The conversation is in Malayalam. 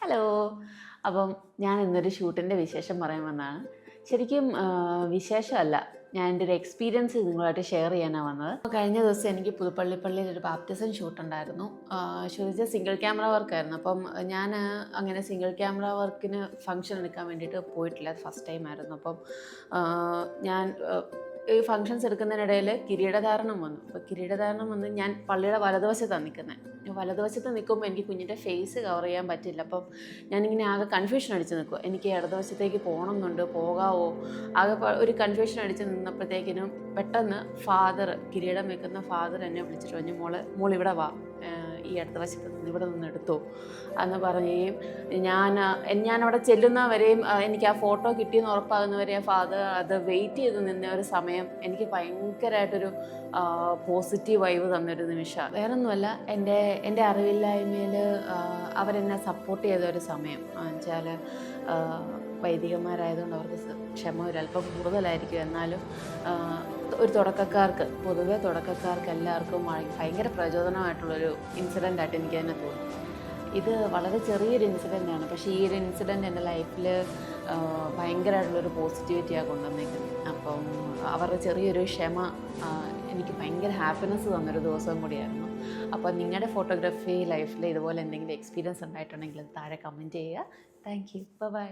ഹലോ. അപ്പം ഞാൻ ഇന്നൊരു ഷൂട്ടിൻ്റെ വിശേഷം പറയാൻ വന്നതാണ്. ശരിക്കും വിശേഷമല്ല, ഞാൻ എൻ്റെ ഒരു എക്സ്പീരിയൻസ് നിങ്ങളുമായിട്ട് ഷെയർ ചെയ്യാനാണ് വന്നത്. അപ്പോൾ കഴിഞ്ഞ ദിവസം എനിക്ക് പുതുപ്പള്ളിപ്പള്ളിയിൽ ഒരു ബാപ്റ്റിസം ഷൂട്ടുണ്ടായിരുന്നു. ഷൂട്ട് സിംഗിൾ ക്യാമറ വർക്കായിരുന്നു. അപ്പം ഞാൻ അങ്ങനെ സിംഗിൾ ക്യാമറ വർക്കിന് ഫംഗ്ഷൻ എടുക്കാൻ വേണ്ടിയിട്ട് പോയിട്ടില്ല. ഫസ്റ്റ് ടൈം ആയിരുന്നു. അപ്പം ഞാൻ ഈ ഫങ്ഷൻസ് എടുക്കുന്നതിനിടയിൽ കിരീടധാരണം വന്നു. അപ്പോൾ കിരീടധാരണം വന്ന് ഞാൻ പള്ളിയുടെ വലതുവശത്താണ് നിൽക്കുന്നത്. വലതുവശത്ത് നിൽക്കുമ്പോൾ എനിക്ക് കുഞ്ഞിൻ്റെ ഫേസ് കവർ ചെയ്യാൻ പറ്റില്ല. അപ്പം ഞാനിങ്ങനെ ആകെ കൺഫ്യൂഷൻ അടിച്ച് നിൽക്കും. എനിക്ക് ഇടതുവശത്തേക്ക് പോകണമെന്നുണ്ട്, പോകാവോ, ആകെ ഒരു കൺഫ്യൂഷൻ അടിച്ച് നിന്നപ്പോഴത്തേക്കിനും പെട്ടെന്ന് കിരീടം വെക്കുന്ന ഫാദർ എന്നെ വിളിച്ചിട്ട് പറഞ്ഞു, മോളിവിടെ വാ, ഈ അടുത്ത വശത്ത് നിന്ന് ഇവിടെ നിന്ന് എടുത്തോ എന്ന് പറയുകയും ഞാനവിടെ ചെല്ലുന്നവരെയും എനിക്ക് ആ ഫോട്ടോ കിട്ടിയെന്ന് ഉറപ്പാകുന്നവരെയും ഫാദർ അത് വെയിറ്റ് ചെയ്ത് നിന്ന ഒരു സമയം എനിക്ക് ഭയങ്കരമായിട്ടൊരു പോസിറ്റീവ് വൈബ് തന്നൊരു നിമിഷമാണ്. വേറൊന്നുമല്ല, എൻ്റെ അറിവില്ലായ്മയിൽ അവരെന്നെ സപ്പോർട്ട് ചെയ്തൊരു സമയം വെച്ചാൽ വൈദികന്മാരായതുകൊണ്ട് അവർക്ക് ക്ഷമ ഒരല്പം കൂടുതലായിരിക്കും. എന്നാലും ഒരു പൊതുവെ തുടക്കക്കാർക്ക് എല്ലാവർക്കും ഭയങ്കര പ്രചോദനമായിട്ടുള്ളൊരു ഇൻസിഡൻ്റായിട്ട് എനിക്കതിനെ തോന്നി. ഇത് വളരെ ചെറിയൊരു ഇൻസിഡൻ്റാണ്, പക്ഷേ ഈ ഒരു ഇൻസിഡൻറ്റ് എൻ്റെ ലൈഫിൽ ഭയങ്കരമായിട്ടുള്ളൊരു പോസിറ്റിവിറ്റിയാണ് കൊണ്ടുവന്നേക്കുന്നത്. അപ്പം അവരുടെ ചെറിയൊരു ക്ഷമ എനിക്ക് ഭയങ്കര ഹാപ്പിനെസ് തന്നൊരു ദിവസം കൂടിയായിരുന്നു. അപ്പോൾ നിങ്ങളുടെ ഫോട്ടോഗ്രാഫി ലൈഫിൽ ഇതുപോലെ എന്തെങ്കിലും എക്സ്പീരിയൻസ് ഉണ്ടായിട്ടുണ്ടെങ്കിൽ താഴെ കമൻറ്റ് ചെയ്യുക. Thank you. ബൈ.